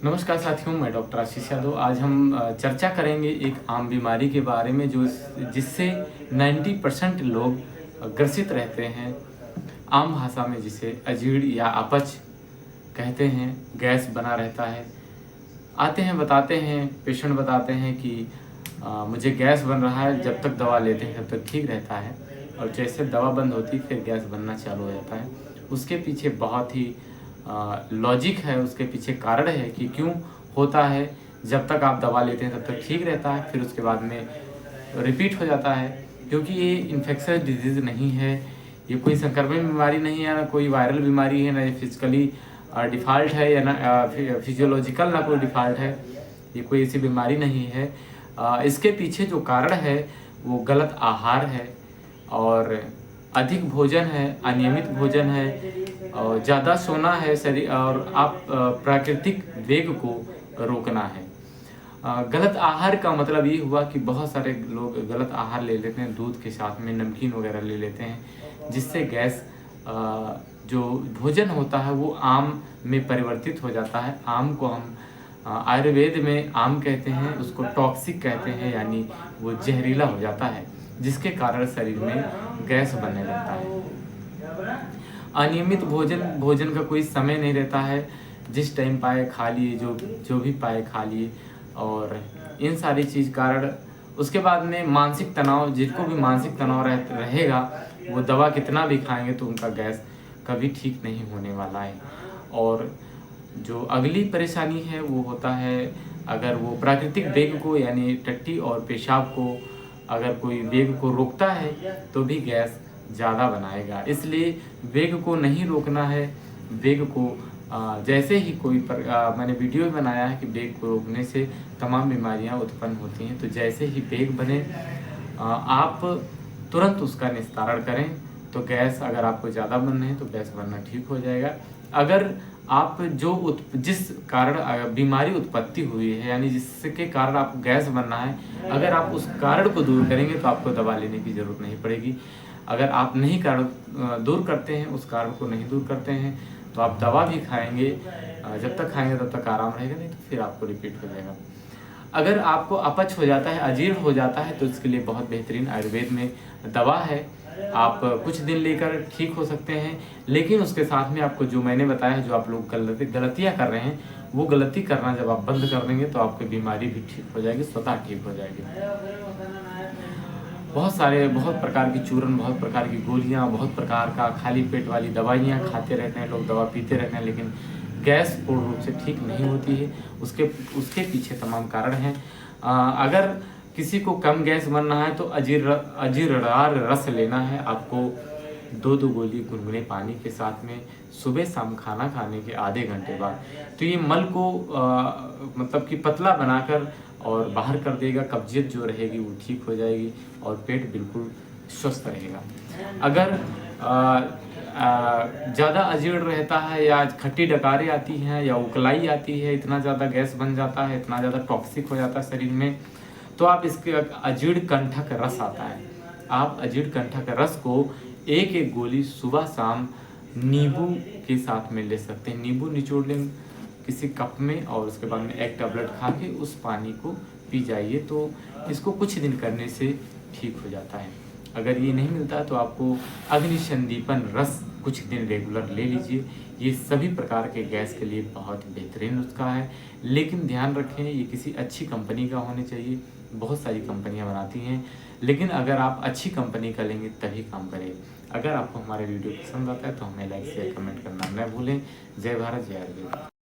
नमस्कार साथियों, मैं डॉक्टर आशीष यादव। आज हम चर्चा करेंगे एक आम बीमारी के बारे में जो जिससे 90% लोग ग्रसित रहते हैं। आम भाषा में जिसे अजीर्ण या अपच कहते हैं। गैस बना रहता है। आते हैं, बताते हैं, पेशेंट बताते हैं कि मुझे गैस बन रहा है। जब तक दवा लेते हैं तब तक ठीक रहता है, और जैसे दवा बंद होती फिर गैस बनना चालू हो जाता है। उसके पीछे बहुत ही लॉजिक है, उसके पीछे कारण है कि क्यों होता है। जब तक आप दवा लेते हैं तब तक ठीक रहता है, फिर उसके बाद में रिपीट हो जाता है। क्योंकि ये इन्फेक्शस डिजीज़ नहीं है, ये कोई संक्रमण बीमारी नहीं है, ना कोई वायरल बीमारी है, ना ये फिजिकली डिफ़ॉल्ट है, या ना फिजियोलॉजिकल ना कोई डिफ़ॉल्ट है। ये कोई ऐसी बीमारी नहीं है। इसके पीछे जो कारण है वो गलत आहार है, और अधिक भोजन है, अनियमित भोजन है, और ज़्यादा सोना है शरीर, और आप प्राकृतिक वेग को रोकना है। गलत आहार का मतलब ये हुआ कि बहुत सारे लोग गलत आहार ले लेते हैं, दूध के साथ में नमकीन वगैरह ले लेते हैं, जिससे गैस जो भोजन होता है वो आम में परिवर्तित हो जाता है। आम को हम आयुर्वेद में आम कहते हैं, उसको टॉक्सिक कहते हैं, यानी वो जहरीला हो जाता है, जिसके कारण शरीर में गैस बनने लगता है। अनियमित भोजन का कोई समय नहीं रहता है। जिस टाइम पाए खा लिए, जो भी पाए खा लिए, और इन सारी चीज़ कारण उसके बाद में मानसिक तनाव, जिसको भी मानसिक तनाव रहेगा वो दवा कितना भी खाएंगे तो उनका गैस कभी ठीक नहीं होने वाला है। और जो अगली परेशानी है वो होता है, अगर वो प्राकृतिक वेग को यानी टट्टी और पेशाब को अगर कोई वेग को रोकता है तो भी गैस ज़्यादा बनाएगा। इसलिए वेग को नहीं रोकना है। वेग को जैसे ही मैंने वीडियो भी बनाया है कि वेग को रोकने से तमाम बीमारियां उत्पन्न होती हैं। तो जैसे ही वेग बने आप तुरंत उसका निस्तारण करें। तो गैस अगर आपको ज़्यादा बनना है तो गैस बनना ठीक हो जाएगा। अगर आप जिस कारण बीमारी उत्पत्ति हुई है, यानी जिसके कारण आपको गैस बनना है, अगर आप उस कारण को दूर करेंगे तो आपको दवा लेने की ज़रूरत नहीं पड़ेगी। अगर आप नहीं कारण दूर करते हैं, उस कारण को नहीं दूर करते हैं, तो आप दवा भी खाएंगे, जब तक खाएंगे तब तक आराम रहेगा, नहीं तो फिर आपको रिपीट हो जाएगा। अगर आपको अपच हो जाता है, अजीर्ण हो जाता है, तो इसके लिए बहुत बेहतरीन आयुर्वेद में दवा है। आप कुछ दिन लेकर ठीक हो सकते हैं, लेकिन उसके साथ में आपको जो मैंने बताया, जो आप लोग गलतियाँ कर रहे हैं, वो गलती करना जब आप बंद कर देंगे तो आपकी बीमारी भी ठीक हो जाएगी, स्वतः ठीक हो जाएगी। बहुत प्रकार की चूरन, बहुत प्रकार की गोलियां, बहुत प्रकार का खाली पेट वाली दवाइयां खाते रहते हैं लोग, दवा पीते रहते हैं, लेकिन गैस पूर्ण रूप से ठीक नहीं होती है। उसके पीछे तमाम कारण हैं। अगर किसी को कम गैस बनना है तो अजीर्णदार रस लेना है आपको। 2 गोली गुनगुने पानी के साथ में सुबह शाम खाना खाने के आधे घंटे बाद। तो ये मल को मतलब कि पतला बनाकर और बाहर कर देगा। कब्जियत जो रहेगी वो ठीक हो जाएगी, और पेट बिल्कुल स्वस्थ रहेगा। अगर ज़्यादा अजीर्ण रहता है, या खट्टी डकारें आती हैं, या उकलाई आती है, इतना ज़्यादा गैस बन जाता है, इतना ज़्यादा टॉक्सिक हो जाता है शरीर में, तो आप इसके अजीर्ण कंठक रस आता है, आप अजीर्ण कंठक रस को एक गोली सुबह शाम नींबू के साथ में ले सकते हैं। नींबू निचोड़ लें किसी कप में, और उसके बाद में एक टैबलेट खा के उस पानी को पी जाइए। तो इसको कुछ दिन करने से ठीक हो जाता है। अगर ये नहीं मिलता तो आपको अग्निसंदीपन रस कुछ दिन रेगुलर ले लीजिए। ये सभी प्रकार के गैस के लिए बहुत बेहतरीन नुस्खा है, लेकिन ध्यान रखें ये किसी अच्छी कंपनी का होने चाहिए। बहुत सारी कंपनियां बनाती हैं, लेकिन अगर आप अच्छी कंपनी का लेंगे तभी काम करें। अगर आपको हमारे वीडियो पसंद आता है तो हमें लाइक शेयर कमेंट करना न भूलें। जय भारत, जय आयुर्वेद।